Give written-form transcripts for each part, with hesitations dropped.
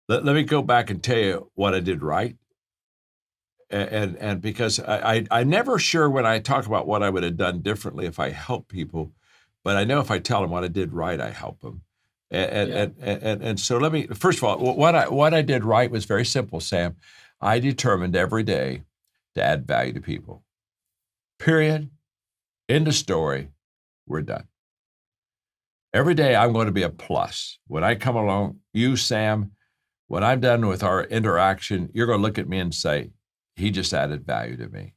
let me go back and tell you what I did right. And because I'm never sure when I talk about what I would have done differently if I help people, but I know if I tell them what I did right, I help them. Yeah. And so let me first of all, what I did right was very simple, Sam. I determined every day to add value to people. Period. End of story. We're done. Every day I'm going to be a plus. When I come along, you, Sam, when I'm done with our interaction, you're going to look at me and say, he just added value to me.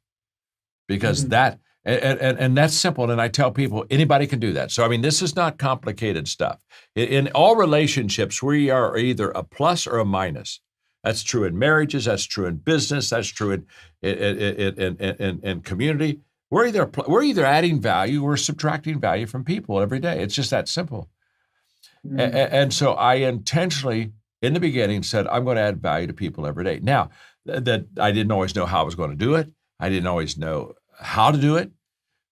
Because Mhm. and that's simple. And I tell people anybody can do that. So I mean, this is not complicated stuff. In all relationships, we are either a plus or a minus. That's true in marriages. That's true in business. That's true in community. We're either adding value or subtracting value from people every day. It's just that simple. Mhm. And so I intentionally, in the beginning, said I'm going to add value to people every day. Now, that I didn't always know how I was going to do it. I didn't always know how to do it,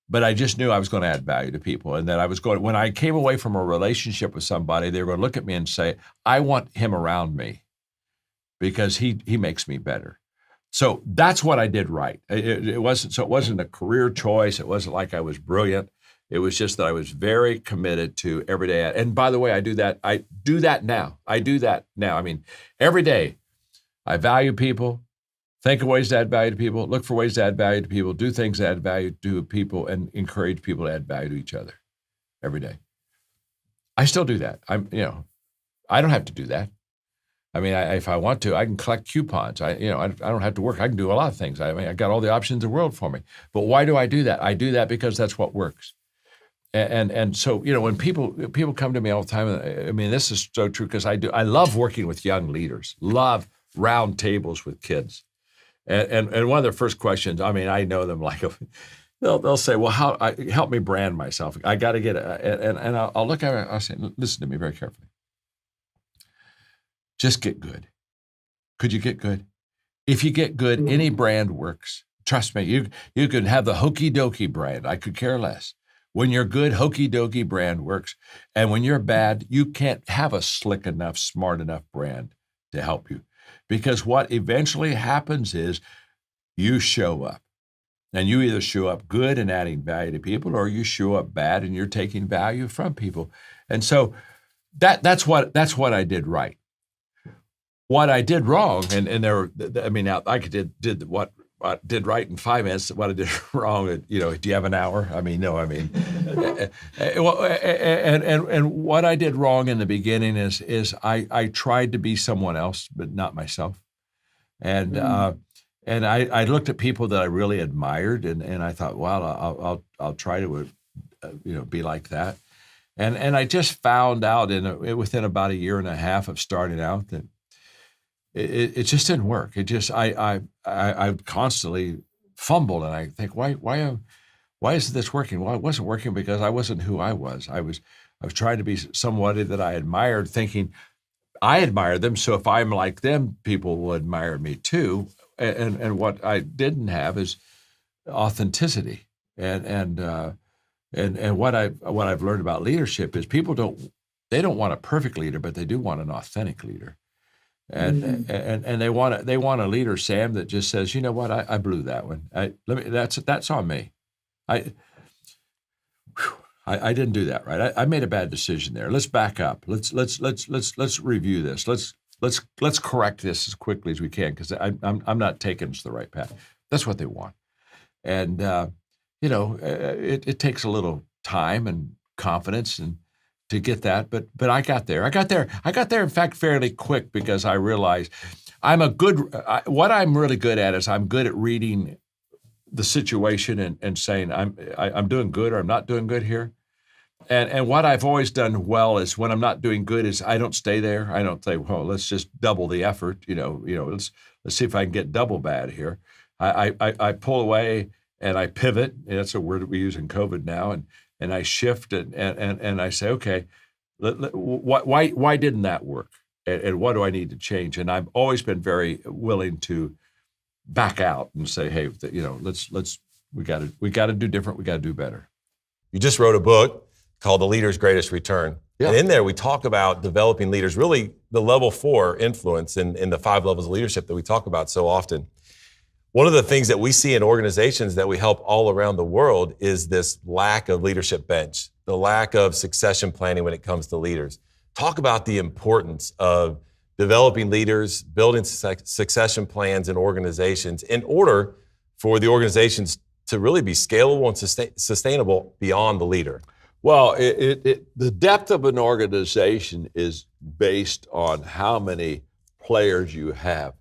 but I just knew I was going to add value to people, and that I was going. When I came away from a relationship with somebody, they were going to look at me and say, "I want him around me because he makes me better." So that's what I did right. It wasn't a career choice. It wasn't like I was brilliant. It was just that I was very committed to every day. And by the way, I do that. I do that now. I do that now. I mean, every day I value people, think of ways to add value to people, look for ways to add value to people, do things that add value to people, and encourage people to add value to each other every day. I still do that. I don't have to do that. I mean, if I want to, I can collect coupons. I don't have to work. I can do a lot of things. I mean, I got all the options in the world for me. But why do I do that? I do that because that's what works. And so when people come to me all the time, I mean, this is so true because I love working with young leaders. Love round tables with kids. And one of their first questions, I mean, I know them like they'll say, well, help me brand myself. I got to get it. And I'll look at it. I'll say, listen to me very carefully. Just get good. Could you get good? If you get good, any Mhm. brand works. Trust me, you can have the hokey dokey brand. I could care less. When you're good, hokey dokey brand works. And when you're bad, you can't have a slick enough, smart enough brand to help you. Because what eventually happens is you show up. And you either show up good and adding value to people, or you show up bad and you're taking value from people. And so that's what I did right. What I did wrong, and there, I mean, now I did what I did right in 5 minutes. What I did wrong, do you have an hour? I mean, no, I mean, and what I did wrong in the beginning is I tried to be someone else, but not myself, and Mhm. uh, and I looked at people that I really admired, and I thought, wow, I'll try to be like that, and I just found out within about a year and a half of starting out that it just didn't work. It just I constantly fumbled, and I think why isn't this working? Well, it wasn't working because I wasn't who I was. I was trying to be somebody that I admired, thinking I admire them. So if I'm like them, people will admire me too. And what I didn't have is authenticity. And what I've learned about leadership is people don't want a perfect leader, but they do want an authentic leader. And Mhm. and they want a leader, Sam, that just says, you know what, I blew that one. That's on me. I I didn't do that right. I made a bad decision there. Let's back up. Let's review this. Let's correct this as quickly as we can because I'm not taking us the right path. That's what they want, and it takes a little time and confidence and to get that, but I got there. I got there. In fact, fairly quick because I realized what I'm really good at is I'm good at reading the situation and saying I'm doing good or I'm not doing good here. And what I've always done well is when I'm not doing good is I don't stay there. I don't say, well, let's just double the effort. Let's see if I can get double bad here. I pull away and I pivot. And that's a word that we use in COVID now. And I shift and I say, okay, why didn't that work? And what do I need to change? And I've always been very willing to back out and say, hey, let's we got to do different. We got to do better. You just wrote a book called The Leader's Greatest Return. Yeah. And in there, we talk about developing leaders, really the level 4 influence in the 5 levels of leadership that we talk about so often. One of the things that we see in organizations that we help all around the world is this lack of leadership bench, the lack of succession planning when it comes to leaders. Talk about the importance of developing leaders, building succession plans in organizations in order for the organizations to really be scalable and sustainable beyond the leader. Well, the depth of an organization is based on how many players you have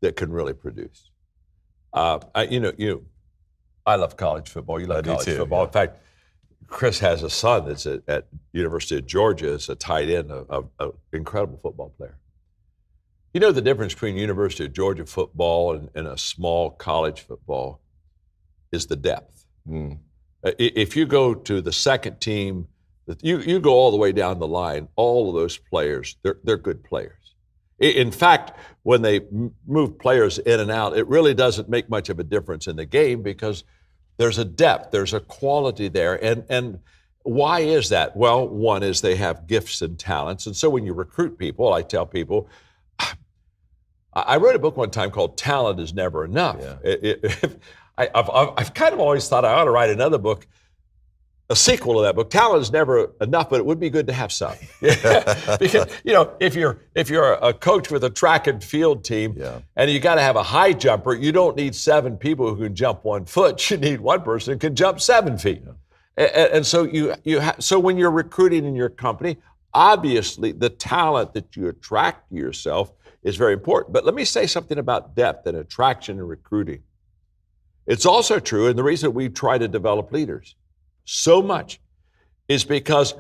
that can really produce. I love college football. You love college football. Yeah. In fact, Chris has a son that's at University of Georgia. Is a tight end, an incredible football player. You know the difference between University of Georgia football and a small college football is the depth. Mm. If you go to the second team, you go all the way down the line, all of those players, they're good players. In fact, when they move players in and out, it really doesn't make much of a difference in the game because there's a depth, there's a quality there. And why is that? Well, one is they have gifts and talents. And so when you recruit people, I tell people, I wrote a book one time called Talent is Never Enough. Yeah. I've kind of always thought I ought to write another book, a sequel to that book. Talent is never enough, but it would be good to have some. Because if you're a coach with a track and field team, and you got to have a high jumper, you don't need 7 people who can jump 1 foot. You need 1 person who can jump 7 feet. And so so when you're recruiting in your company, obviously the talent that you attract to yourself is very important. But let me say something about depth and attraction and recruiting. It's also true, and the reason we try to develop leaders so much is because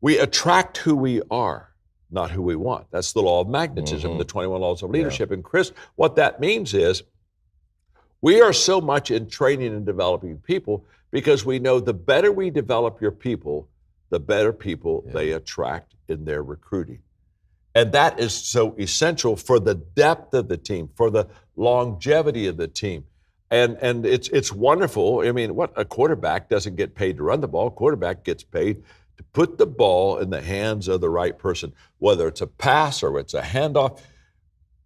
we attract who we are, not who we want. That's the law of magnetism, the 21 laws of leadership. Yeah. And Chris, what that means is we are so much in training and developing people because we know the better we develop your people, the better people they attract in their recruiting. And that is so essential for the depth of the team, for the longevity of the team. And it's wonderful. I mean, a quarterback doesn't get paid to run the ball. A quarterback gets paid to put the ball in the hands of the right person, whether it's a pass or it's a handoff.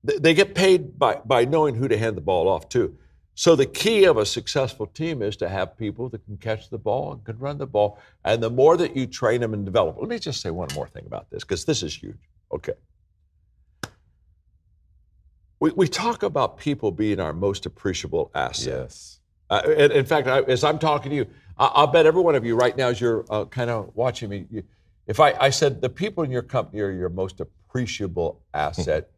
They get paid by knowing who to hand the ball off to. So the key of a successful team is to have people that can catch the ball and can run the ball. And the more that you train them and develop. Let me just say one more thing about this, because this is huge. Okay. We talk about people being our most appreciable asset. Yes. And in fact, as I'm talking to you, I'll bet every one of you right now, as you're kind of watching me, if I said the people in your company are your most appreciable asset,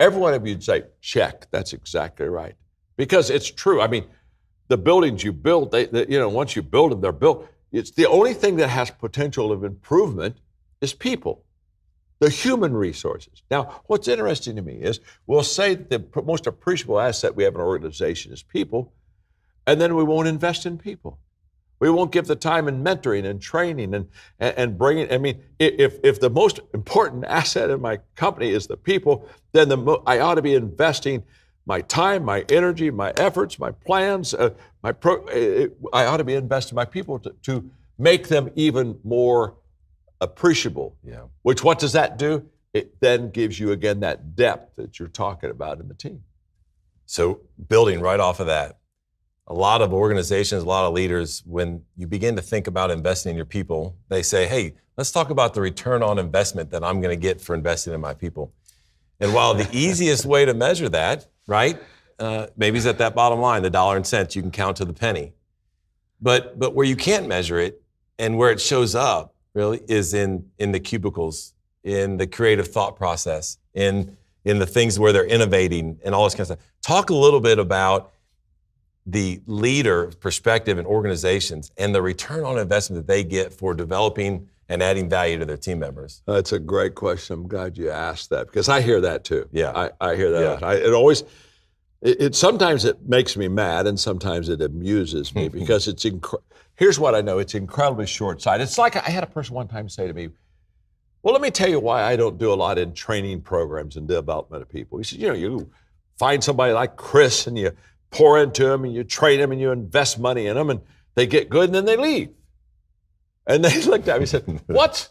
every one of you would say, check, that's exactly right. Because it's true. I mean, the buildings you build, once you build them, they're built. It's the only thing that has potential of improvement is people. The human resources. Now, what's interesting to me is we'll say the most appreciable asset we have in an organization is people, and then we won't invest in people. We won't give the time in mentoring and training and bringing. I mean, if the most important asset in my company is the people, then I ought to be investing my time, my energy, my efforts, my plans. I ought to be investing in my people to make them even more appreciable. Yeah. Which, what does that do? It then gives you, again, that depth that you're talking about in the team. So building right off of that, a lot of organizations, a lot of leaders, when you begin to think about investing in your people, they say, hey, let's talk about the return on investment that I'm going to get for investing in my people. And while the easiest way to measure that, right, maybe is at that bottom line, the dollar and cents you can count to the penny. But where you can't measure it and where it shows up, really, is in the cubicles, in the creative thought process, in the things where they're innovating and all this kind of stuff. Talk a little bit about the leader perspective in organizations and the return on investment that they get for developing and adding value to their team members. That's a great question. I'm glad you asked that because I hear that too. Yeah. I hear that. Yeah. Sometimes it makes me mad and sometimes it amuses me because here's what I know. It's incredibly short-sighted. It's like I had a person one time say to me, well, let me tell you why I don't do a lot in training programs and development of people. He said, you find somebody like Chris and you pour into them and you train them and you invest money in them and they get good and then they leave. And they looked at me and said, what?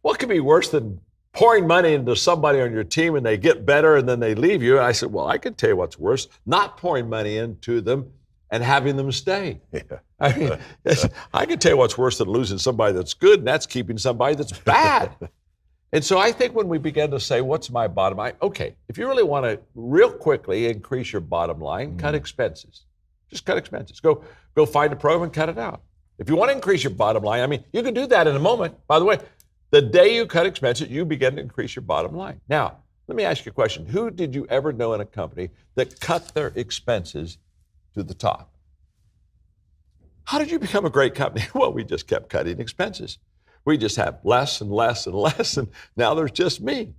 what could be worse than pouring money into somebody on your team and they get better and then they leave you? And I said, well, I can tell you what's worse, not pouring money into them and having them stay. Yeah. I mean, I can tell you what's worse than losing somebody that's good, and that's keeping somebody that's bad. And so I think when we began to say, what's my bottom line? Okay, if you really want to real quickly increase your bottom line, cut expenses. Just cut expenses. Go find a program and cut it out. If you want to increase your bottom line, I mean, you can do that in a moment. By the way, the day you cut expenses, you begin to increase your bottom line. Now, let me ask you a question. Who did you ever know in a company that cut their expenses to the top? How did you become a great company? Well, we just kept cutting expenses. We just have less and less and less, and now there's just me.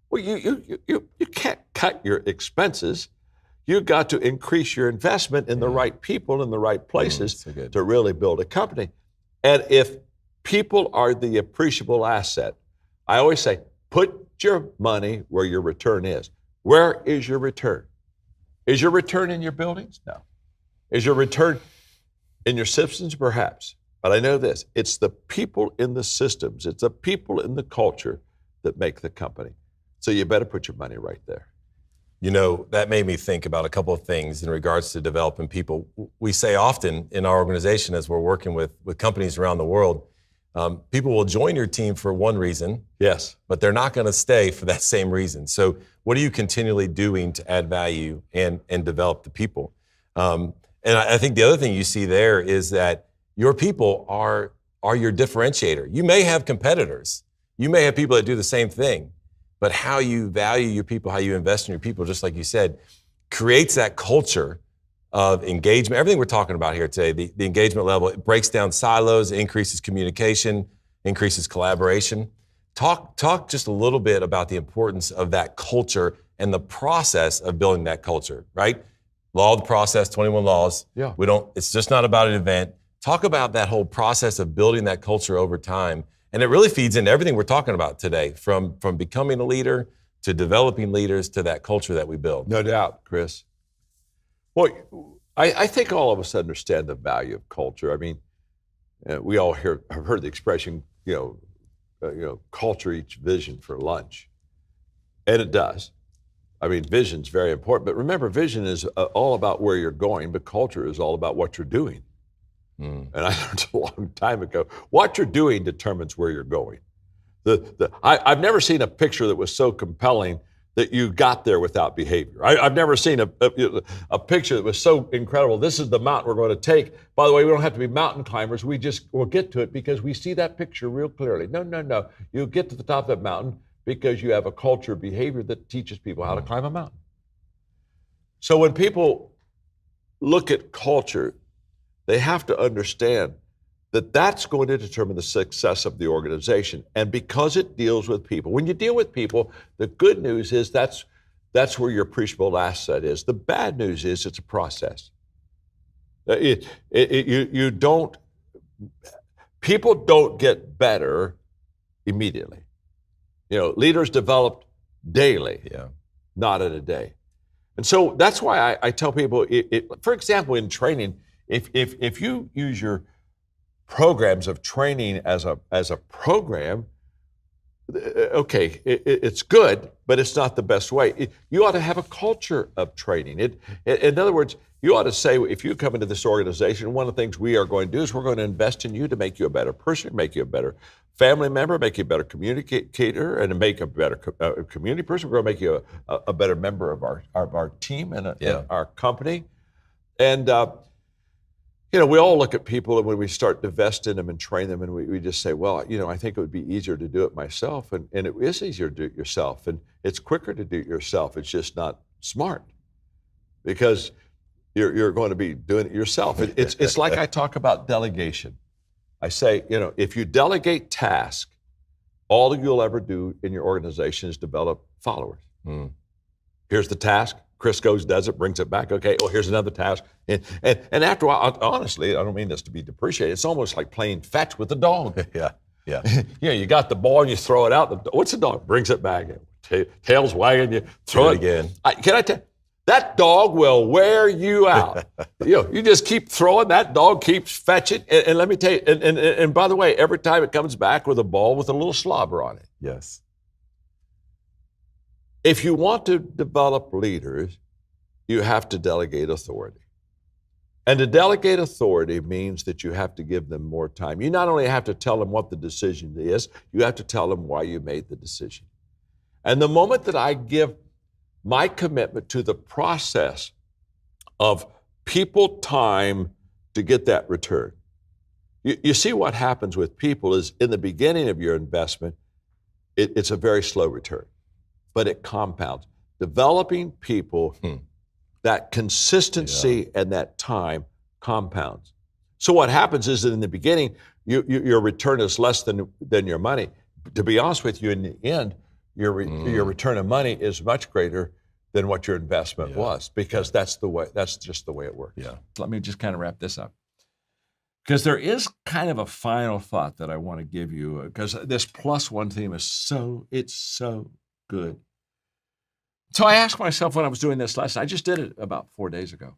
Well, you can't cut your expenses. You got to increase your investment in the right people in the right places to really build a company. And if people are the appreciable asset, I always say, put your money where your return is. Where is your return? Is your return in your buildings? No. Is your return in your systems? Perhaps. But I know this, it's the people in the systems, it's the people in the culture that make the company. So you better put your money right there. You know, that made me think about a couple of things in regards to developing people. We say often in our organization as we're working with companies around the world, people will join your team for one reason, yes, but they're not going to stay for that same reason. So what are you continually doing to add value and develop the people? And I think the other thing you see there is that your people are your differentiator. You may have competitors. You may have people that do the same thing, but how you value your people, how you invest in your people, just like you said, creates that culture of engagement. Everything we're talking about here today, the engagement level, it breaks down silos, it increases communication, increases collaboration. Talk just a little bit about the importance of that culture and the process of building that culture, right? Law of the process, 21 laws. Yeah. It's just not about an event. Talk about that whole process of building that culture over time. And it really feeds into everything we're talking about today, from becoming a leader to developing leaders to that culture that we build. No doubt, Chris. Well, I think all of us understand the value of culture. I mean, we all have heard the expression, culture eats vision for lunch. And it does. I mean, vision's very important. But remember, vision is all about where you're going, but culture is all about what you're doing. And I learned a long time ago, what you're doing determines where you're going. I've never seen a picture that was so compelling that you got there without behavior. I've never seen a picture that was so incredible. This is the mountain we're going to take. By the way, we don't have to be mountain climbers. We'll get to it because we see that picture real clearly. No. You get to the top of that mountain because you have a culture of behavior that teaches people how to climb a mountain. So when people look at culture, they have to understand that that's going to determine the success of the organization. And because it deals with people, when you deal with people, the good news is that's where your appreciable asset is. The bad news is it's a process. People don't get better immediately. Leaders develop daily, not in a day. And so that's why I tell people, for example, in training, if you use your programs of training as a program, okay, it's good, but it's not the best way. You ought to have a culture of training. In other words, you ought to say, if you come into this organization, one of the things we are going to do is we're going to invest in you to make you a better person, make you a better family member, make you a better communicator, and to make a better community person. We're going to make you a better member of our team and our company. And we all look at people, and when we start to invest in them and train them, and we just say, well, I think it would be easier to do it myself. And it is easier to do it yourself. And it's quicker to do it yourself. It's just not smart because you're going to be doing it yourself. It's like I talk about delegation. I say, if you delegate tasks, all you'll ever do in your organization is develop followers. Here's the task. Chris goes, does it, brings it back. Okay, here's another task. And after a while, honestly, I don't mean this to be depreciated. It's almost like playing fetch with a dog. Yeah. You got the ball and you throw it out. What's the dog? Brings it back. Tail's wagging. You throw it again. Can I tell you, That dog will wear you out. You just keep throwing, that dog keeps fetching. And let me tell you, and by the way, every time it comes back with a ball with a little slobber on it. Yes. If you want to develop leaders, you have to delegate authority. And to delegate authority means that you have to give them more time. You not only have to tell them what the decision is, you have to tell them why you made the decision. And the moment that I give my commitment to the process of people time to get that return, you see what happens with people is in the beginning of your investment, it's a very slow return, but it compounds. Developing people, that consistency and that time compounds. So what happens is that in the beginning, your return is less than your money. To be honest with you, in the end, your return of money is much greater than what your investment was, because that's just the way it works. Yeah. Let me just kind of wrap this up, because there is kind of a final thought that I want to give you, because this +1 theme is so good. So I asked myself when I was doing this lesson, I just did it about 4 days ago.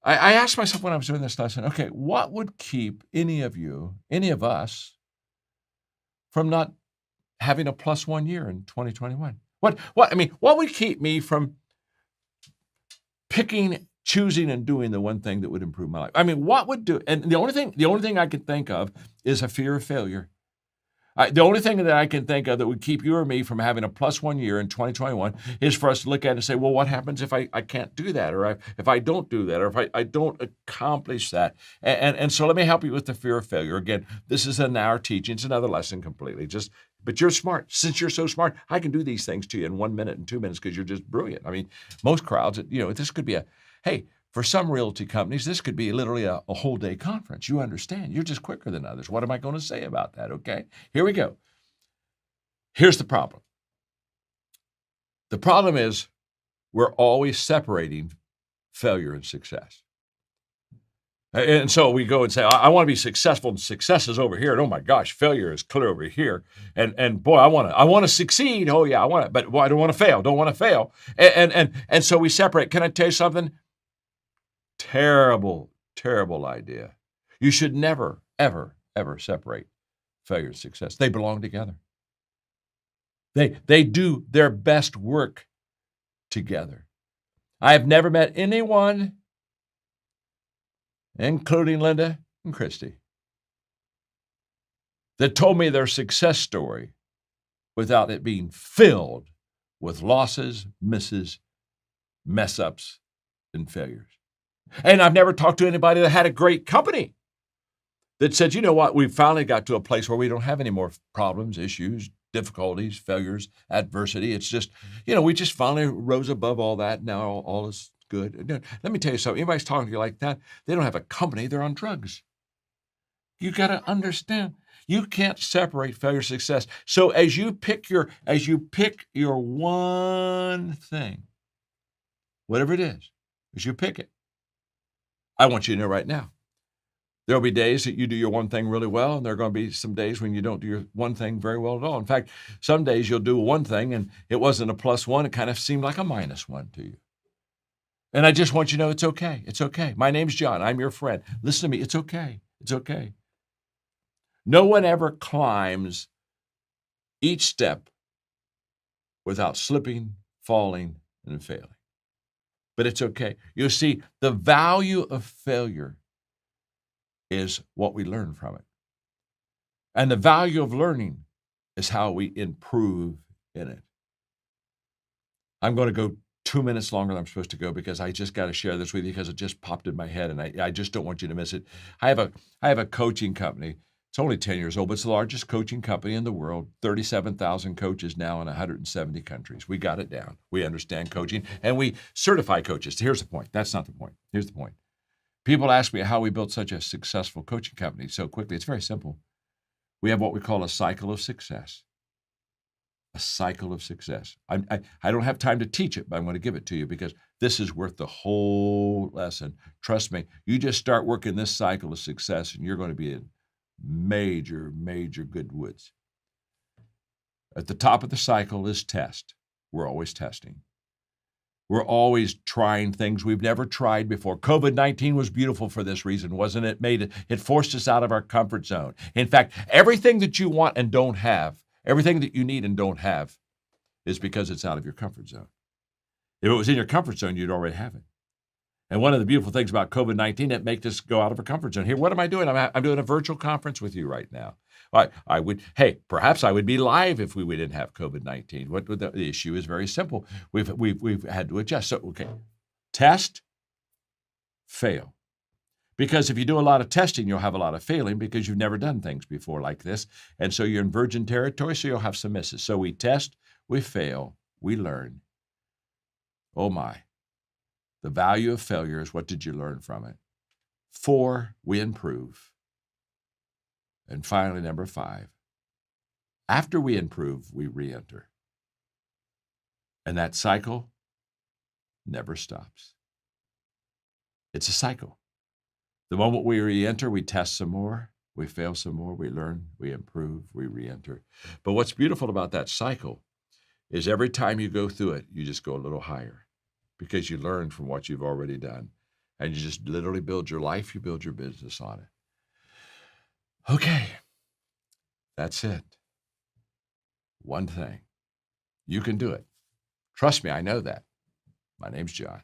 I asked myself when I was doing this lesson, okay, what would keep any of us, from not having a +1 year in 2021? What would keep me from choosing and doing the one thing that would improve my life? I mean, what would do? And the only thing I could think of is a fear of failure. The only thing that I can think of that would keep you or me from having a +1 year in 2021 is for us to look at it and say, well, what happens if I can't do that, or if I don't do that, or if I don't accomplish that? And so let me help you with the fear of failure. Again, this is an hour teaching. It's another lesson completely. But you're smart. Since you're so smart, I can do these things to you in 1 minute and 2 minutes because you're just brilliant. I mean, most crowds, this could be for some realty companies, this could be literally a whole day conference. You understand. You're just quicker than others. What am I going to say about that? Okay, here we go. Here's the problem. The problem is we're always separating failure and success. And so we go and say, I want to be successful, and success is over here. And oh my gosh, failure is clear over here. And boy, I want to succeed. Oh yeah, I want to, but boy, I don't want to fail. Don't want to fail. And so we separate. Can I tell you something? Terrible, terrible idea. You should never, ever, ever separate failure and success. They belong together. They do their best work together. I have never met anyone, including Linda and Christy, that told me their success story without it being filled with losses, misses, mess-ups, and failures. And I've never talked to anybody that had a great company that said, you know what, we finally got to a place where we don't have any more problems, issues, difficulties, failures, adversity. It's just, we just finally rose above all that. Now all is good. Let me tell you something. Anybody's talking to you like that, they don't have a company. They're on drugs. You got to understand, you can't separate failure and success. So as you pick your one thing, whatever it is, as you pick it, I want you to know right now, there'll be days that you do your one thing really well, and there are going to be some days when you don't do your one thing very well at all. In fact, some days you'll do one thing, and it wasn't a +1. It kind of seemed like a -1 to you. And I just want you to know it's okay. It's okay. My name's John. I'm your friend. Listen to me. It's okay. It's okay. No one ever climbs each step without slipping, falling, and failing. But it's okay. You see, the value of failure is what we learn from it. And the value of learning is how we improve in it. I'm going to go 2 minutes longer than I'm supposed to go because I just got to share this with you because it just popped in my head and I just don't want you to miss it. I have a coaching company. It's only 10 years old, but it's the largest coaching company in the world. 37,000 coaches now in 170 countries. We got it down. We understand coaching, and we certify coaches. Here's the point. That's not the point. Here's the point. People ask me how we built such a successful coaching company so quickly. It's very simple. We have what we call a cycle of success. A cycle of success. I don't have time to teach it, but I'm going to give it to you because this is worth the whole lesson. Trust me, you just start working this cycle of success, and you're going to be in major, major good woods. At the top of the cycle is test. We're always testing. We're always trying things we've never tried before. COVID-19 was beautiful for this reason, wasn't it? It forced us out of our comfort zone. In fact, everything that you want and don't have, everything that you need and don't have, is because it's out of your comfort zone. If it was in your comfort zone, you'd already have it. And one of the beautiful things about COVID-19, it makes us go out of our comfort zone. Here, what am I doing? I'm doing a virtual conference with you right now. Perhaps I would be live if we didn't have COVID-19. What would the issue is very simple. We've had to adjust. So, okay, test, fail. Because if you do a lot of testing, you'll have a lot of failing because you've never done things before like this. And so you're in virgin territory, so you'll have some misses. So we test, we fail, we learn. Oh my. The value of failure is what did you learn from it? 4, we improve. And finally, number 5, after we improve, we re-enter. And that cycle never stops. It's a cycle. The moment we re-enter, we test some more, we fail some more, we learn, we improve, we re-enter. But what's beautiful about that cycle is every time you go through it, you just go a little higher because you learn from what you've already done. And you just literally build your life, you build your business on it. Okay, that's it. One thing. You can do it. Trust me, I know that. My name's John.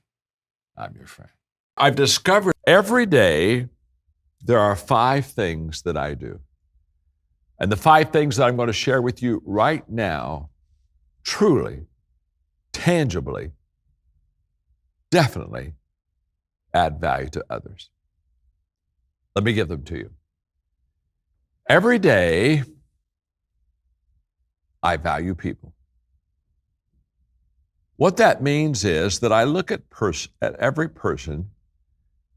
I'm your friend. I've discovered every day there are 5 things that I do. And the 5 things that I'm going to share with you right now truly, tangibly, definitely add value to others. Let me give them to you. Every day, I value people. What that means is that I look at every person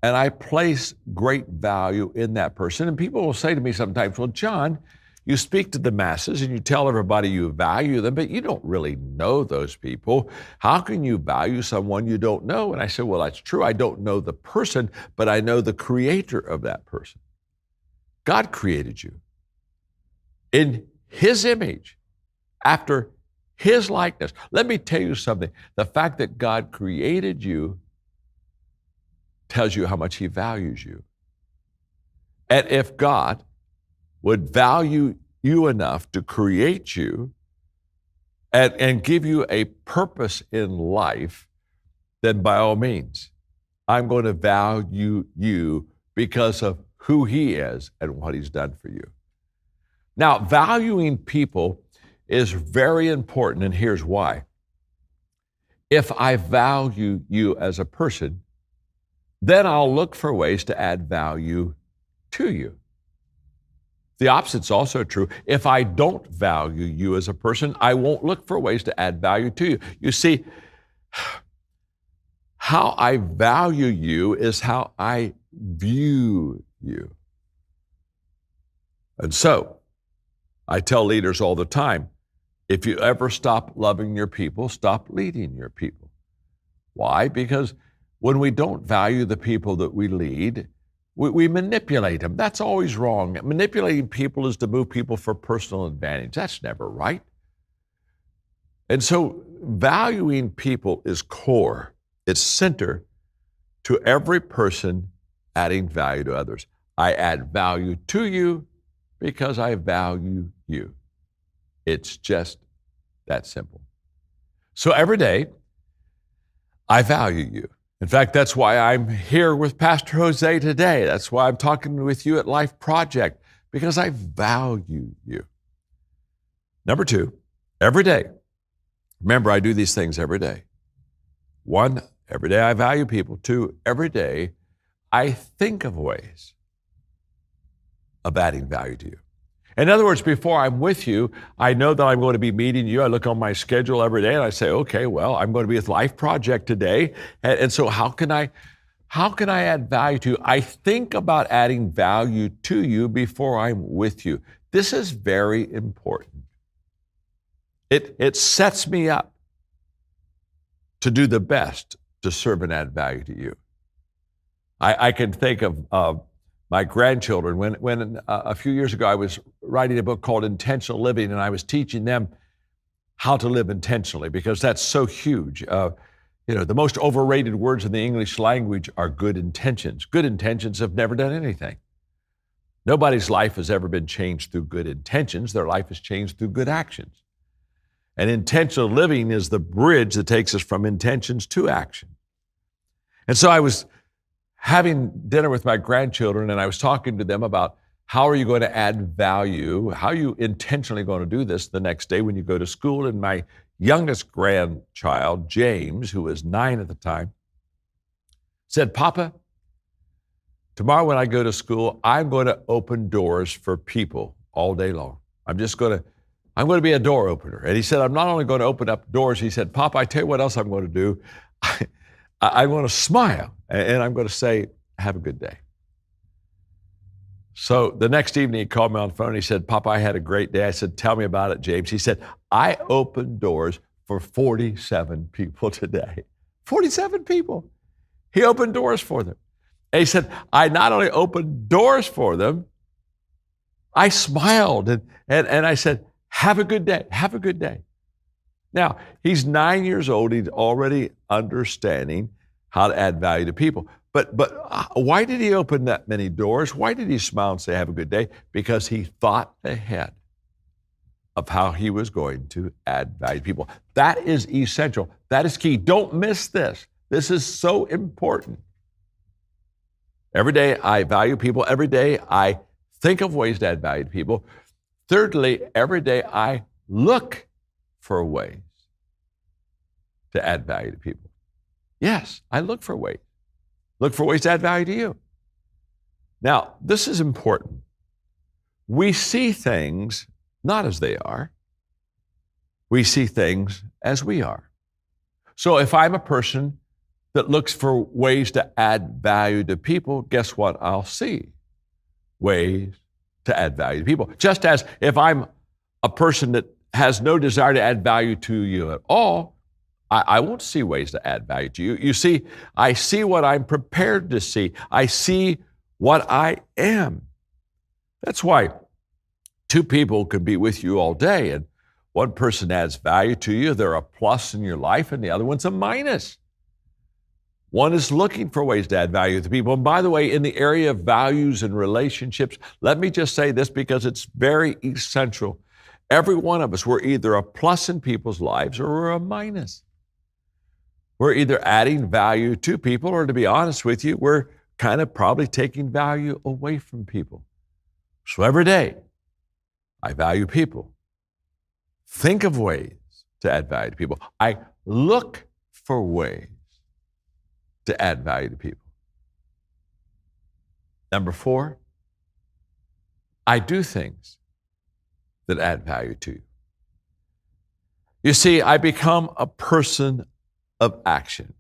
and I place great value in that person. And people will say to me sometimes, well, John, you speak to the masses and you tell everybody you value them, but you don't really know those people. How can you value someone you don't know? And I said, well, that's true. I don't know the person, but I know the creator of that person. God created you in His image, after His likeness. Let me tell you something. The fact that God created you tells you how much He values you. And if God would value you enough to create you and give you a purpose in life, then by all means, I'm going to value you because of who He is and what He's done for you. Now, valuing people is very important, and here's why. If I value you as a person, then I'll look for ways to add value to you. The opposite's also true. If I don't value you as a person, I won't look for ways to add value to you. You see, how I value you is how I view you. And so, I tell leaders all the time, if you ever stop loving your people, stop leading your people. Why? Because when we don't value the people that we lead, we manipulate them. That's always wrong. Manipulating people is to move people for personal advantage. That's never right. And so valuing people is core. It's center to every person adding value to others. I add value to you because I value you. It's just that simple. So every day, I value you. In fact, that's why I'm here with Pastor Jose today. That's why I'm talking with you at Life Project, because I value you. Number 2, every day. Remember, I do these things every day. 1, every day I value people. 2, every day I think of ways of adding value to you. In other words, before I'm with you, I know that I'm going to be meeting you. I look on my schedule every day and I say, okay, well, I'm going to be with Life Project today. And so how can I add value to you? I think about adding value to you before I'm with you. This is very important. It sets me up to do the best to serve and add value to you. I can think of my grandchildren. When a few years ago I was writing a book called Intentional Living, and I was teaching them how to live intentionally, because that's so huge. The most overrated words in the English language are good intentions. Good intentions have never done anything. Nobody's life has ever been changed through good intentions. Their life is changed through good actions. And intentional living is the bridge that takes us from intentions to action. And so I was having dinner with my grandchildren, and I was talking to them about how are you going to add value? How are you intentionally going to do this the next day when you go to school? And my youngest grandchild, James, who was 9 at the time, said, Papa, tomorrow when I go to school, I'm going to open doors for people all day long. I'm going to be a door opener. And he said, I'm not only going to open up doors, he said, Papa, I tell you what else I'm going to do. I'm going to smile and I'm going to say, have a good day. So the next evening he called me on the phone. He said, Papa, I had a great day. I said, tell me about it, James. He said, I opened doors for 47 people today. 47 people. He opened doors for them. And he said, I not only opened doors for them, I smiled and I said, have a good day. Have a good day. Now, he's 9 years old. He's already understanding how to add value to people. But why did he open that many doors? Why did he smile and say, have a good day? Because he thought ahead of how he was going to add value to people. That is essential. That is key. Don't miss this. This is so important. Every day I value people. Every day I think of ways to add value to people. Thirdly, every day I look for ways to add value to people. Yes, I look for ways. Look for ways to add value to you. Now, this is important. We see things not as they are. We see things as we are. So if I'm a person that looks for ways to add value to people, guess what I'll see? Ways to add value to people. Just as if I'm a person that has no desire to add value to you at all, I won't see ways to add value to you. You see, I see what I'm prepared to see. I see what I am. That's why two people can be with you all day, and one person adds value to you. They're a plus in your life, and the other one's a minus. One is looking for ways to add value to people. And by the way, in the area of values and relationships, let me just say this because it's very essential. Every one of us, we're either a plus in people's lives or we're a minus. We're either adding value to people, or to be honest with you, we're kind of probably taking value away from people. So every day, I value people. Think of ways to add value to people. I look for ways to add value to people. Number 4, I do things that add value to you. You see, I become a person of action.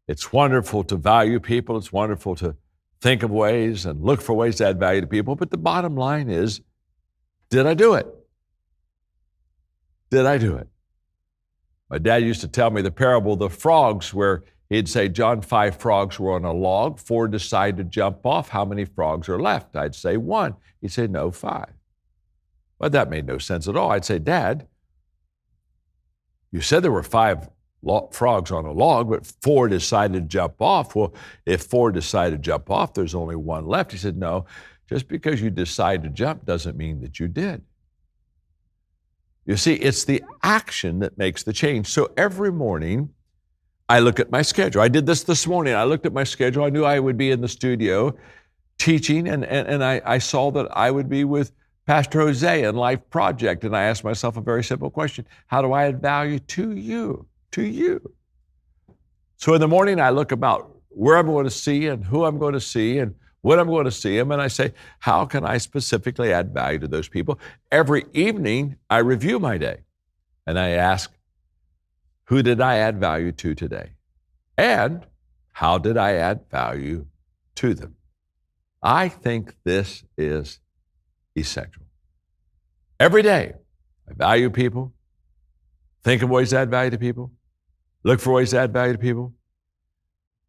It's wonderful to value people. It's wonderful to think of ways and look for ways to add value to people. But the bottom line is, did I do it? Did I do it? My dad used to tell me the parable of the frogs, where he'd say, John, 5 frogs were on a log. 4 decided to jump off. How many frogs are left? I'd say 1. He'd say, no, 5. But that made no sense at all. I'd say, Dad, you said there were 5 frogs on a log, but 4 decided to jump off. Well, if 4 decided to jump off, there's only 1 left. He said, no, just because you decide to jump doesn't mean that you did. You see, it's the action that makes the change. So every morning, I look at my schedule. I did this morning. I looked at my schedule. I knew I would be in the studio teaching, and I saw that I would be with Pastor Jose and Life Project, and I asked myself a very simple question. How do I add value to you? To you. So in the morning, I look about where I'm going to see and who I'm going to see and when I'm going to see them, and I say, how can I specifically add value to those people? Every evening, I review my day, and I ask, who did I add value to today? And how did I add value to them? I think this is essential. Every day, I value people, think of ways to add value to people, look for ways to add value to people,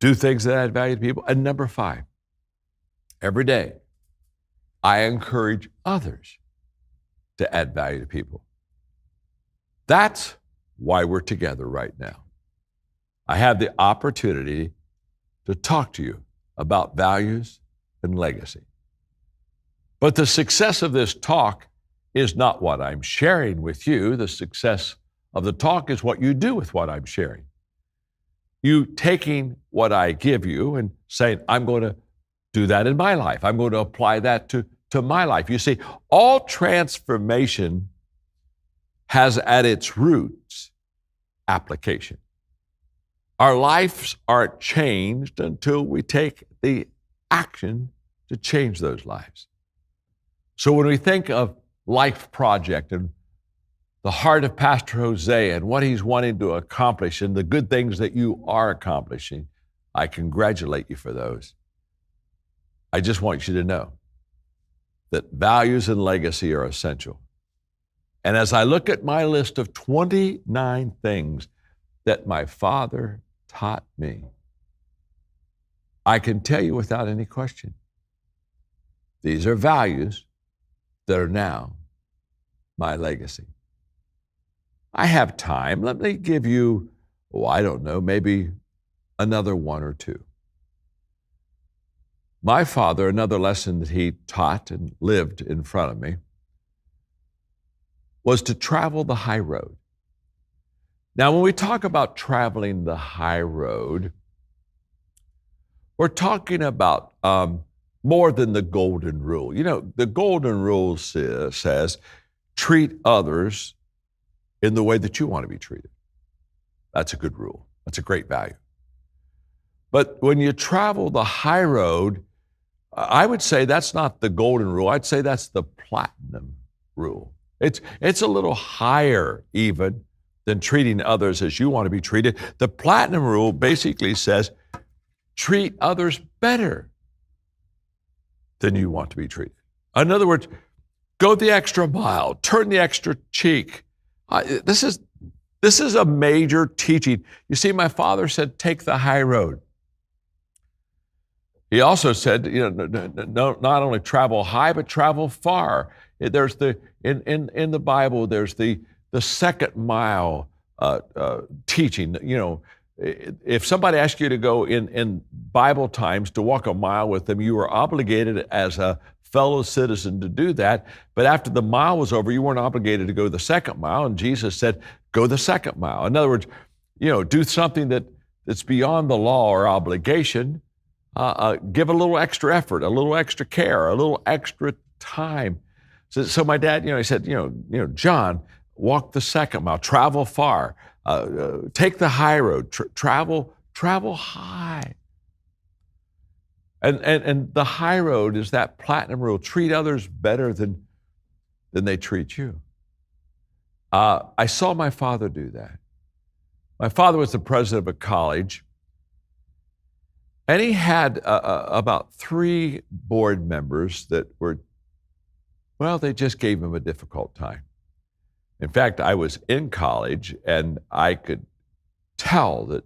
do things that add value to people. And number 5, every day, I encourage others to add value to people. That's why we're together right now. I have the opportunity to talk to you about values and legacy. But the success of this talk is not what I'm sharing with you. The success of the talk is what you do with what I'm sharing. You taking what I give you and saying, I'm going to do that in my life. I'm going to apply that to my life. You see, all transformation has at its roots application. Our lives aren't changed until we take the action to change those lives. So when we think of Life Project and the heart of Pastor Jose and what he's wanting to accomplish and the good things that you are accomplishing, I congratulate you for those. I just want you to know that values and legacy are essential. And as I look at my list of 29 things that my father taught me, I can tell you without any question, these are values that are now my legacy. I have time. Let me give you, I don't know, maybe another one or two. My father, another lesson that he taught and lived in front of me, was to travel the high road. Now, when we talk about traveling the high road, we're talking about more than the golden rule. You know, the golden rule says, treat others in the way that you want to be treated. That's a good rule. That's a great value. But when you travel the high road, I would say that's not the golden rule. I'd say that's the platinum rule. It's a little higher even than treating others as you want to be treated. The platinum rule basically says, treat others better than you want to be treated. In other words, go the extra mile, turn the extra cheek. This is a major teaching. You see, my father said, take the high road. He also said, not only travel high, but travel far. There's in the Bible, there's the second mile teaching. You know, if somebody asked you to go in Bible times to walk a mile with them, you were obligated as a fellow citizen to do that. But after the mile was over, you weren't obligated to go the second mile. And Jesus said, go the second mile. In other words, do something that's beyond the law or obligation. Give a little extra effort, a little extra care, a little extra time. So my dad, he said, John, walk the second mile, travel far, take the high road, travel high. And the high road is that platinum rule: treat others better than they treat you. I saw my father do that. My father was the president of a college. And he had about 3 board members that they just gave him a difficult time. In fact, I was in college and I could tell that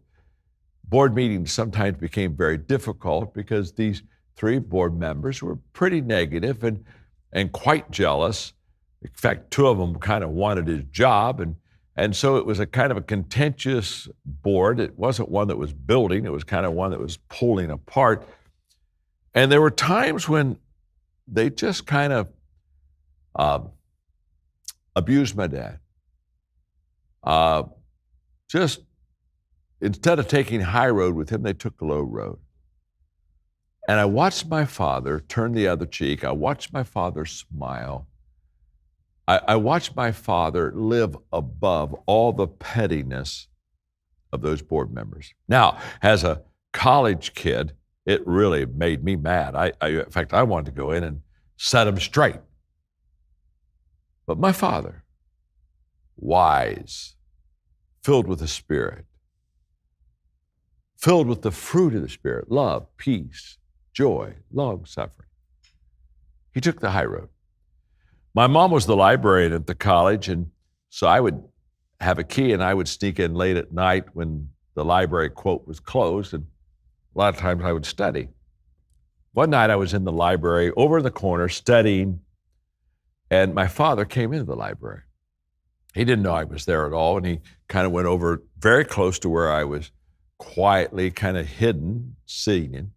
board meetings sometimes became very difficult because these 3 board members were pretty negative and quite jealous. In fact, 2 of them kind of wanted his job, and so it was a kind of a contentious board. It wasn't one that was building. It was kind of one that was pulling apart. And there were times when they just kind of abused my dad. Just instead of taking high road with him, they took low road. And I watched my father turn the other cheek. I watched my father smile. I watched my father live above all the pettiness of those board members. Now, as a college kid, it really made me mad. In fact, I wanted to go in and set them straight. But my father, wise, filled with the Spirit, filled with the fruit of the Spirit, love, peace, joy, long-suffering, he took the high road. My mom was the librarian at the college, and so I would have a key and I would sneak in late at night when the library, quote, was closed, and a lot of times I would study. One night I was in the library over in the corner studying, and my father came into the library. He didn't know I was there at all, and he kind of went over very close to where I was quietly, kind of hidden, singing.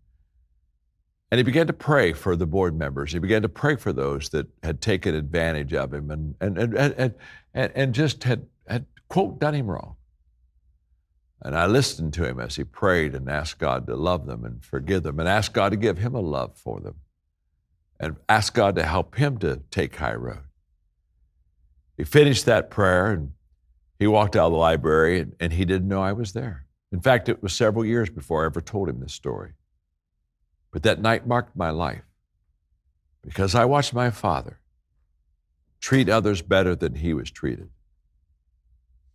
And he began to pray for the board members. He began to pray for those that had taken advantage of him and just had quote, done him wrong. And I listened to him as he prayed and asked God to love them and forgive them and asked God to give him a love for them and asked God to help him to take high road. He finished that prayer and he walked out of the library and he didn't know I was there. In fact, it was several years before I ever told him this story. But that night marked my life because I watched my father treat others better than he was treated.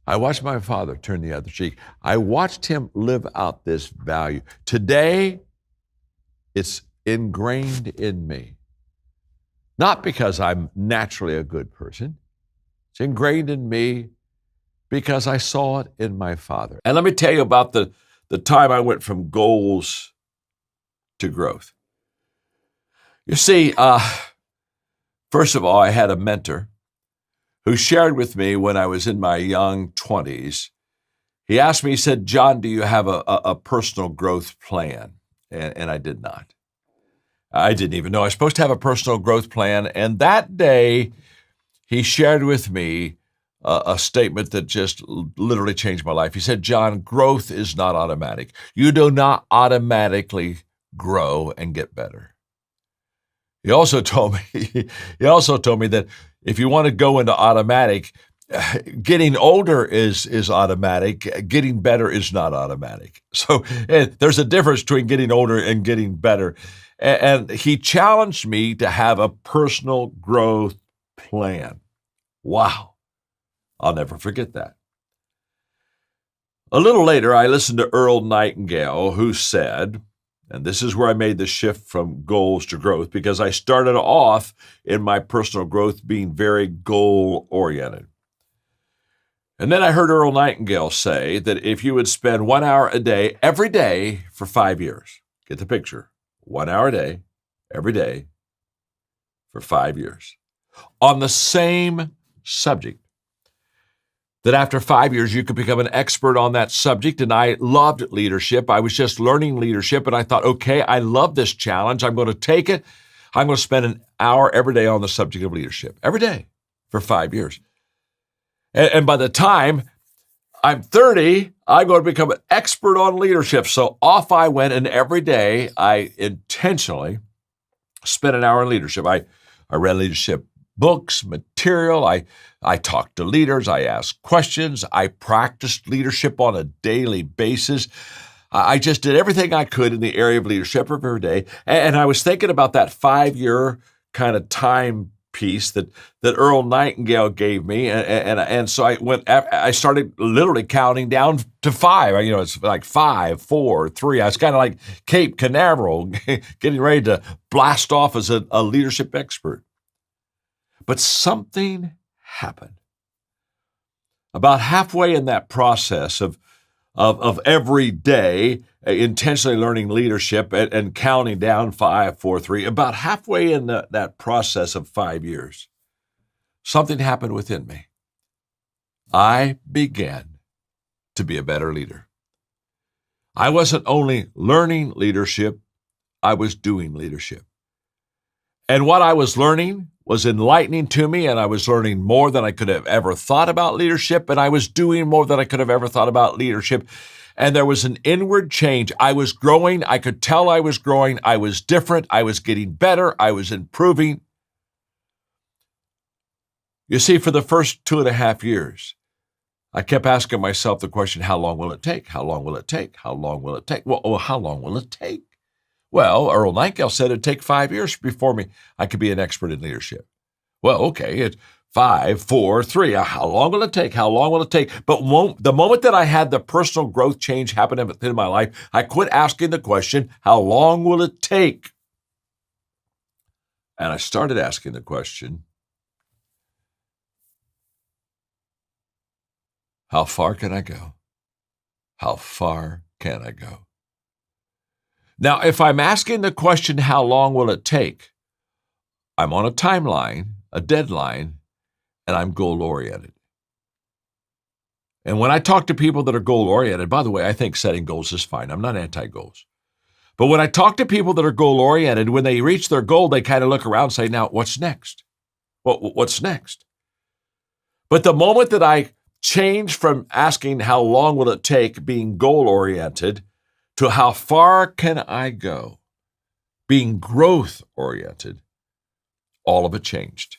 I watched my father turn the other cheek. I watched him live out this value. Today, it's ingrained in me. Not because I'm naturally a good person. It's ingrained in me because I saw it in my father. And let me tell you about the time I went from goals to growth. You see, first of all, I had a mentor who shared with me when I was in my young 20s. He asked me, he said, "John, do you have a personal growth plan?" And I did not. I didn't even know I was supposed to have a personal growth plan. And that day, he shared with me a statement that just literally changed my life. He said, "John, growth is not automatic. You do not automatically grow and get better." He also told me that if you want to go into automatic, getting older is automatic. Getting better is not automatic. So there's a difference between getting older and getting better. And he challenged me to have a personal growth plan. Wow. I'll never forget that. A little later, I listened to Earl Nightingale, who said, and this is where I made the shift from goals to growth, because I started off in my personal growth being very goal-oriented. And then I heard Earl Nightingale say that if you would spend 1 hour a day, every day for 5 years, get the picture, 1 hour a day, every day for 5 years, on the same subject, that after 5 years, you could become an expert on that subject. And I loved leadership. I was just learning leadership. And I thought, okay, I love this challenge. I'm going to take it. I'm going to spend an hour every day on the subject of leadership, every day for 5 years. And by the time I'm 30, I'm going to become an expert on leadership. So off I went. And every day I intentionally spent an hour in leadership. I read leadership books, material. I talked to leaders. I asked questions. I practiced leadership on a daily basis. I just did everything I could in the area of leadership every day. And I was thinking about that 5-year kind of time piece that Earl Nightingale gave me. And so I started literally counting down to 5. It's like 5, 4, 3. I was kind of like Cape Canaveral, getting ready to blast off as a leadership expert. But something happened. About halfway in that process of every day intentionally learning leadership and counting down 5, 4, 3, about halfway in that process of 5 years, something happened within me. I began to be a better leader. I wasn't only learning leadership, I was doing leadership. And what I was learning was enlightening to me, and I was learning more than I could have ever thought about leadership, and I was doing more than I could have ever thought about leadership. And there was an inward change. I was growing. I could tell I was growing. I was different. I was getting better. I was improving. You see, for the first 2.5 years, I kept asking myself the question, how long will it take? How long will it take? How long will it take? Well, how long will it take? Well, Earl Nightingale said it'd take 5 years before I could be an expert in leadership. Well, okay, it's 5, 4, 3. How long will it take? How long will it take? But the moment that I had the personal growth change happen in my life, I quit asking the question, how long will it take? And I started asking the question, how far can I go? How far can I go? Now, if I'm asking the question, how long will it take? I'm on a timeline, a deadline, and I'm goal-oriented. And when I talk to people that are goal-oriented, by the way, I think setting goals is fine. I'm not anti-goals. But when I talk to people that are goal-oriented, when they reach their goal, they kind of look around and say, now, what's next? What's next? But the moment that I change from asking how long will it take, being goal-oriented, to how far can I go, being growth-oriented, all of it changed.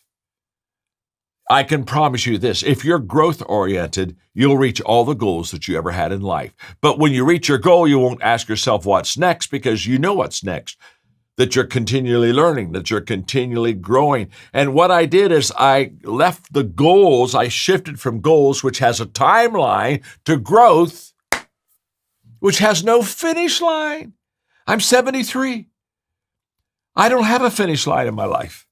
I can promise you this, if you're growth-oriented, you'll reach all the goals that you ever had in life. But when you reach your goal, you won't ask yourself what's next because you know what's next, that you're continually learning, that you're continually growing. And what I did is I left the goals, I shifted from goals, which has a timeline, to growth, which has no finish line. I'm 73. I don't have a finish line in my life.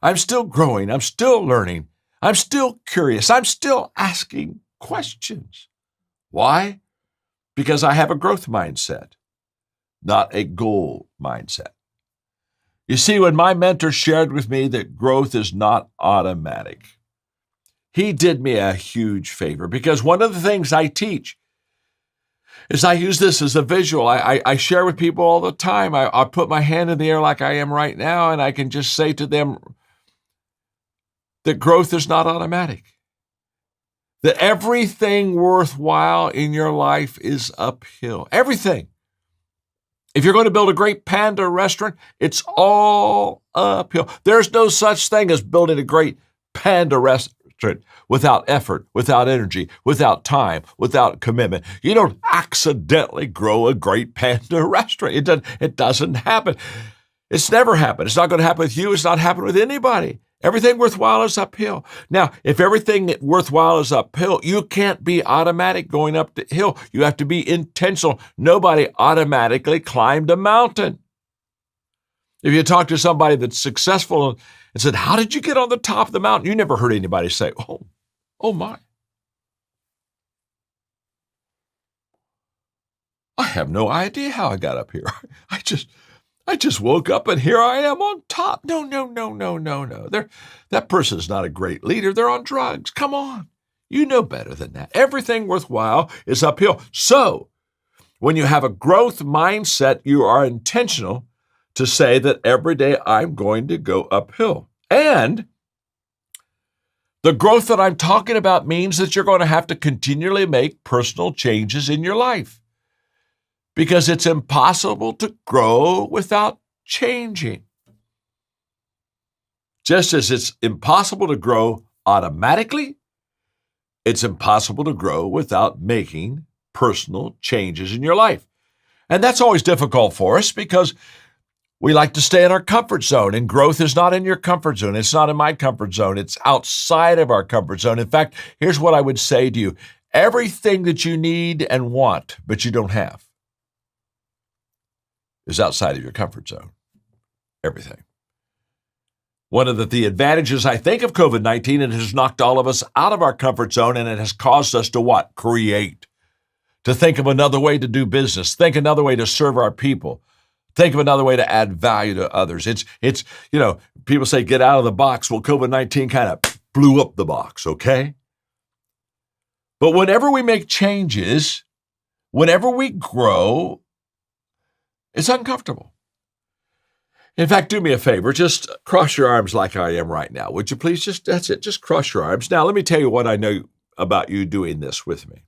I'm still growing. I'm still learning. I'm still curious. I'm still asking questions. Why? Because I have a growth mindset, not a goal mindset. You see, when my mentor shared with me that growth is not automatic, he did me a huge favor because one of the things I teach is I use this as a visual. I share with people all the time. I put my hand in the air like I am right now, and I can just say to them that growth is not automatic. That everything worthwhile in your life is uphill. Everything. If you're going to build a great Panda restaurant, it's all uphill. There's no such thing as building a great Panda restaurant without effort, without energy, without time, without commitment. You don't accidentally grow a great Panda restaurant. It doesn't happen. It's never happened. It's not going to happen with you. It's not happening with anybody. Everything worthwhile is uphill. Now, if everything worthwhile is uphill, you can't be automatic going up the hill. You have to be intentional. Nobody automatically climbed a mountain. If you talk to somebody that's successful and said, how did you get on the top of the mountain? You never heard anybody say, oh my. I have no idea how I got up here. I just woke up and here I am on top. No. That person's not a great leader. They're on drugs. Come on. You know better than that. Everything worthwhile is uphill. So when you have a growth mindset, you are intentional to say that every day I'm going to go uphill. And the growth that I'm talking about means that you're going to have to continually make personal changes in your life, because it's impossible to grow without changing. Just as it's impossible to grow automatically, it's impossible to grow without making personal changes in your life. And that's always difficult for us because we like to stay in our comfort zone, and growth is not in your comfort zone. It's not in my comfort zone. It's outside of our comfort zone. In fact, here's what I would say to you. Everything that you need and want, but you don't have, is outside of your comfort zone. Everything. One of the advantages, I think, of COVID-19, it has knocked all of us out of our comfort zone, and it has caused us to what? Create. To think of another way to do business. Think another way to serve our people. Think of another way to add value to others. It's people say get out of the box. Well, COVID-19 kind of blew up the box, okay? But whenever we make changes, whenever we grow, it's uncomfortable. In fact, do me a favor. Just cross your arms like I am right now. Would you please? That's it. Just cross your arms. Now, let me tell you what I know about you doing this with me.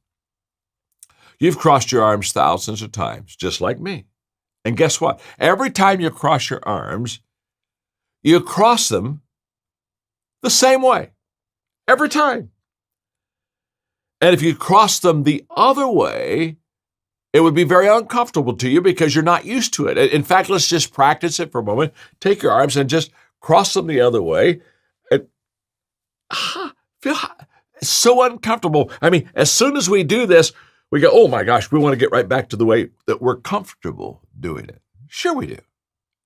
You've crossed your arms thousands of times, just like me. And guess what? Every time you cross your arms, you cross them the same way. Every time. And if you cross them the other way, it would be very uncomfortable to you because you're not used to it. In fact, let's just practice it for a moment. Take your arms and just cross them the other way. And it's so uncomfortable. I mean, as soon as we do this, we go, oh my gosh, we want to get right back to the way that we're comfortable doing it. Sure we do.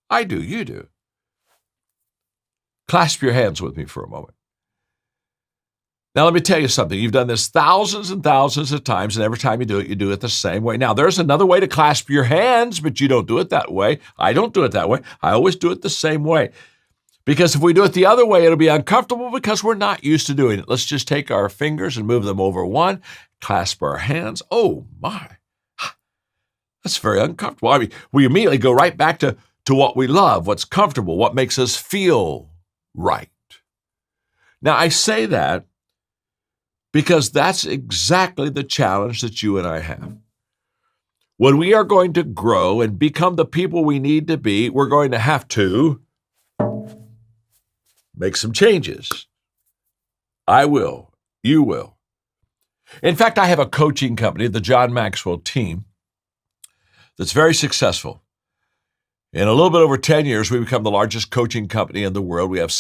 I do. You do. Clasp your hands with me for a moment. Now, let me tell you something. You've done this thousands and thousands of times, and every time you do it the same way. Now, there's another way to clasp your hands, but you don't do it that way. I don't do it that way. I always do it the same way. Because if we do it the other way, it'll be uncomfortable because we're not used to doing it. Let's just take our fingers and move them over one, clasp our hands. Oh my, that's very uncomfortable. I mean, we immediately go right back to what we love, what's comfortable, what makes us feel right. Now, I say that because that's exactly the challenge that you and I have. When we are going to grow and become the people we need to be, we're going to have to make some changes. I will. You will. In fact, I have a coaching company, the John Maxwell Team, that's very successful. In a little bit over 10 years, we become the largest coaching company in the world. We have,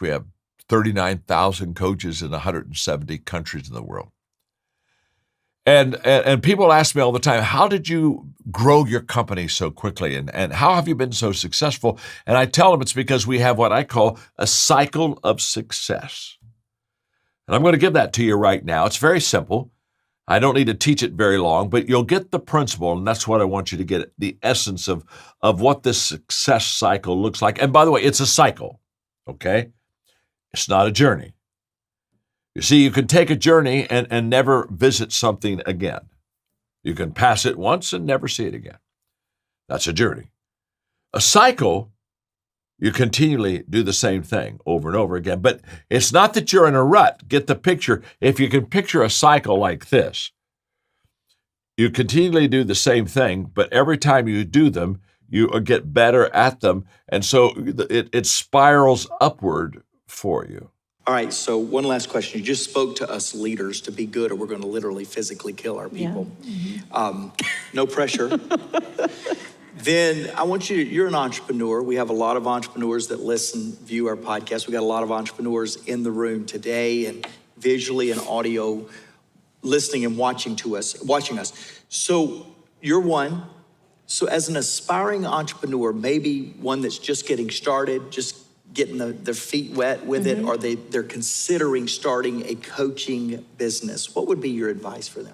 we have 39,000 coaches in 170 countries in the world. And people ask me all the time, how did you grow your company so quickly? And how have you been so successful? And I tell them it's because we have what I call a cycle of success. And I'm going to give that to you right now. It's very simple. I don't need to teach it very long, but you'll get the principle, and that's what I want you to get, the essence of what this success cycle looks like. And by the way, it's a cycle, okay? It's not a journey. You see, you can take a journey and never visit something again. You can pass it once and never see it again. That's a journey. A cycle, you continually do the same thing over and over again. But it's not that you're in a rut. Get the picture. If you can picture a cycle like this, you continually do the same thing, but every time you do them, you get better at them. And so it spirals upward for you. All right, so one last question. You just spoke to us leaders to be good or we're going to literally physically kill our people. Yeah. No pressure. Then I want you're an entrepreneur. We have a lot of entrepreneurs that listen, view our podcast. We got a lot of entrepreneurs in the room today and visually and audio listening and watching us. So you're one. So as an aspiring entrepreneur, maybe one that's just getting started, just getting their feet wet with it, or they're considering starting a coaching business, what would be your advice for them?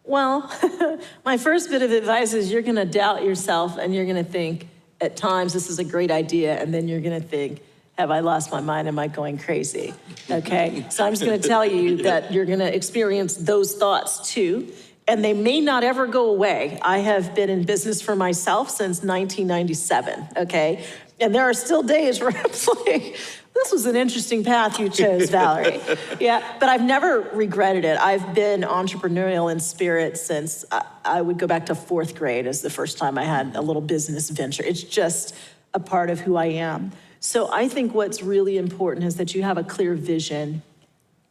Well, my first bit of advice is you're going to doubt yourself and you're going to think at times this is a great idea, and then you're going to think, have I lost my mind? Am I going crazy? Okay, so I'm just going to tell you that you're going to experience those thoughts too, and they may not ever go away. I have been in business for myself since 1997, okay? And there are still days where I'm like, this was an interesting path you chose, Valerie. Yeah, but I've never regretted it. I've been entrepreneurial in spirit since I would go back to 4th grade as the first time I had a little business venture. It's just a part of who I am. So I think what's really important is that you have a clear vision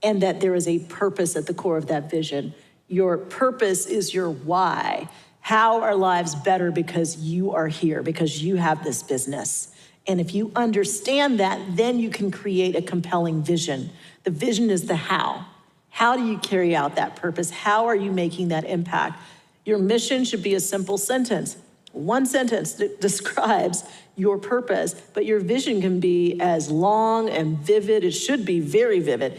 and that there is a purpose at the core of that vision. Your purpose is your why. How are lives better because you are here, because you have this business? And if you understand that, then you can create a compelling vision. The vision is the how. How do you carry out that purpose? How are you making that impact? Your mission should be a simple sentence. One sentence that describes your purpose, but your vision can be as long and vivid, it should be very vivid,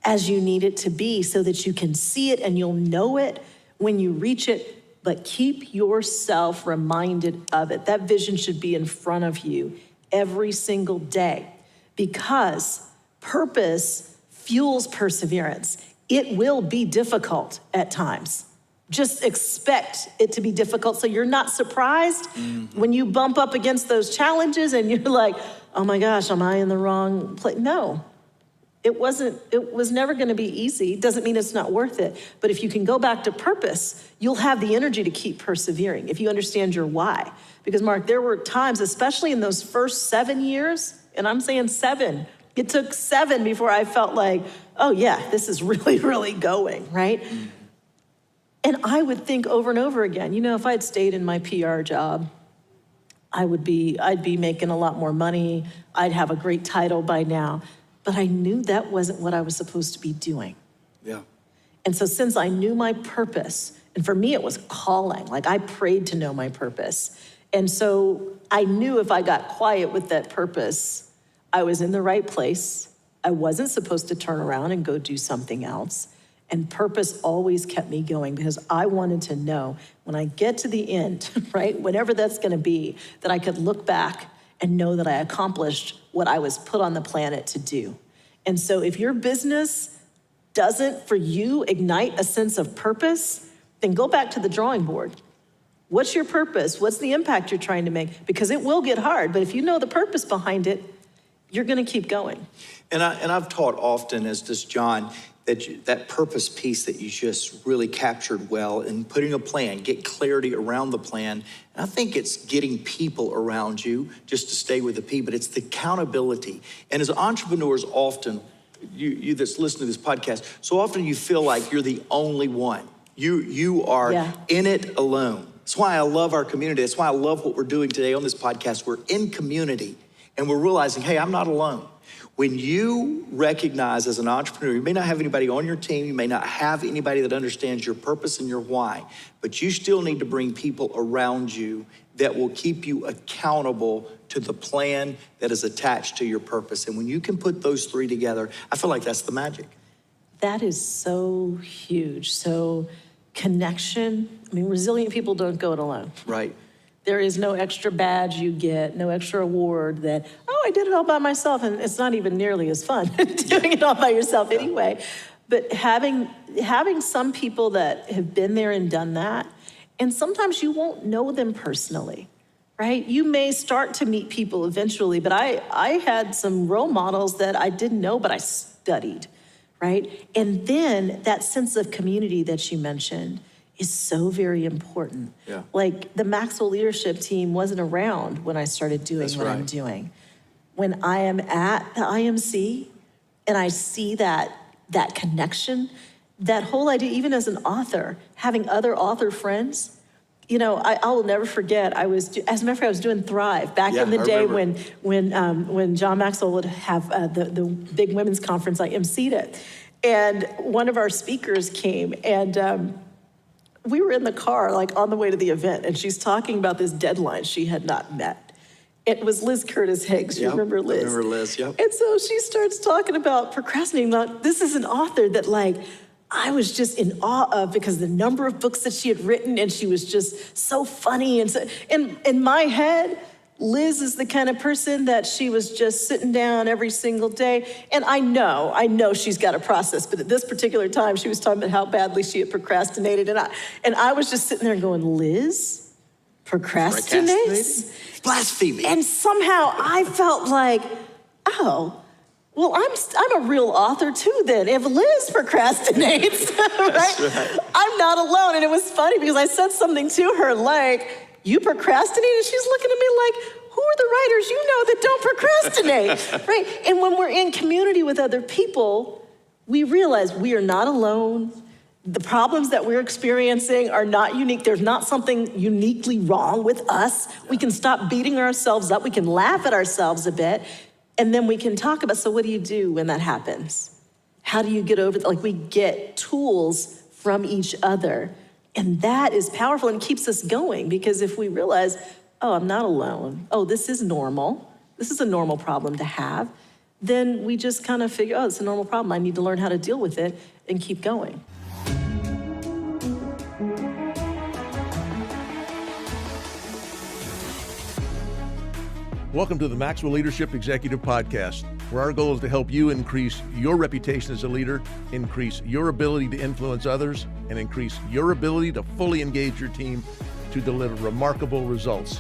as you need it to be so that you can see it and you'll know it when you reach it, but keep yourself reminded of it. That vision should be in front of you every single day, because purpose fuels perseverance. It will be difficult at times. Just expect it to be difficult so you're not surprised when you bump up against those challenges and you're like, oh my gosh, am I in the wrong place? No, it was never gonna be easy. Doesn't mean it's not worth it. But if you can go back to purpose, you'll have the energy to keep persevering if you understand your why. Because Mark, there were times, especially in those first 7 years, and I'm saying 7, it took 7 before I felt like, oh yeah, this is really, really going, right? And I would think over and over again, if I'd stayed in my PR job, I'd be making a lot more money. I'd have a great title by now. But I knew that wasn't what I was supposed to be doing. Yeah. And so since I knew my purpose, and for me it was calling, like I prayed to know my purpose. And so I knew if I got quiet with that purpose, I was in the right place. I wasn't supposed to turn around and go do something else. And purpose always kept me going because I wanted to know when I get to the end, right, whenever that's gonna be, that I could look back and know that I accomplished what I was put on the planet to do. And so if your business doesn't, for you, ignite a sense of purpose, then go back to the drawing board. What's your purpose? What's the impact you're trying to make? Because it will get hard, but if you know the purpose behind it, you're going to keep going. And I've taught often, as does John, that purpose piece that you just really captured well, and putting a plan, get clarity around the plan. And I think it's getting people around you just to stay with the P, but it's the accountability. And as entrepreneurs, often, you that's listening to this podcast, so often you feel like you're the only one. You are in it alone. That's why I love our community. That's why I love what we're doing today on this podcast. We're in community, and we're realizing, hey, I'm not alone. When you recognize as an entrepreneur, you may not have anybody on your team, you may not have anybody that understands your purpose and your why, but you still need to bring people around you that will keep you accountable to the plan that is attached to your purpose. And when you can put those three together, I feel like that's the magic. That is so huge. So connection, I mean, resilient people don't go it alone. Right. There is no extra badge you get, no extra award that, oh, I did it all by myself. And it's not even nearly as fun doing it all by yourself anyway. But having some people that have been there and done that, and sometimes you won't know them personally, right? You may start to meet people eventually, but I had some role models that I didn't know, but I studied, right? And then that sense of community that you mentioned is so very important. Yeah. Like the Maxwell leadership team wasn't around when I started doing what I'm doing. When I am at the IMC and I see that connection, that whole idea, even as an author, having other author friends, you know, I will never forget, as a matter of fact, I was doing Thrive back in the day when John Maxwell would have the big women's conference, I emceed it. And one of our speakers came, and we were in the car, like on the way to the event, and she's talking about this deadline she had not met. It was Liz Curtis Higgs. You remember Liz? I remember Liz, yep. And so she starts talking about procrastinating. Like, this is an author that, like, I was just in awe of because the number of books that she had written, and she was just so funny. And so, in my head, Liz is the kind of person that she was just sitting down every single day. And I know she's got a process, but at this particular time, she was talking about how badly she had procrastinated. And I was just sitting there going, Liz procrastinates? Blasphemy. And somehow I felt like, oh, well, I'm a real author too then. If Liz procrastinates, right? I'm not alone. And it was funny because I said something to her like, you procrastinate? And she's looking at me like, who are the writers you know that don't procrastinate, right? And when we're in community with other people, we realize we are not alone. The problems that we're experiencing are not unique. There's not something uniquely wrong with us. We can stop beating ourselves up. We can laugh at ourselves a bit. And then we can talk about, so what do you do when that happens? How do you get over it? Like, we get tools from each other. And that is powerful and keeps us going, because if we realize, oh, I'm not alone. Oh, this is normal. This is a normal problem to have. Then we just kind of figure, oh, it's a normal problem. I need to learn how to deal with it and keep going. Welcome to the Maxwell Leadership Executive Podcast, where our goal is to help you increase your reputation as a leader, increase your ability to influence others, and increase your ability to fully engage your team to deliver remarkable results.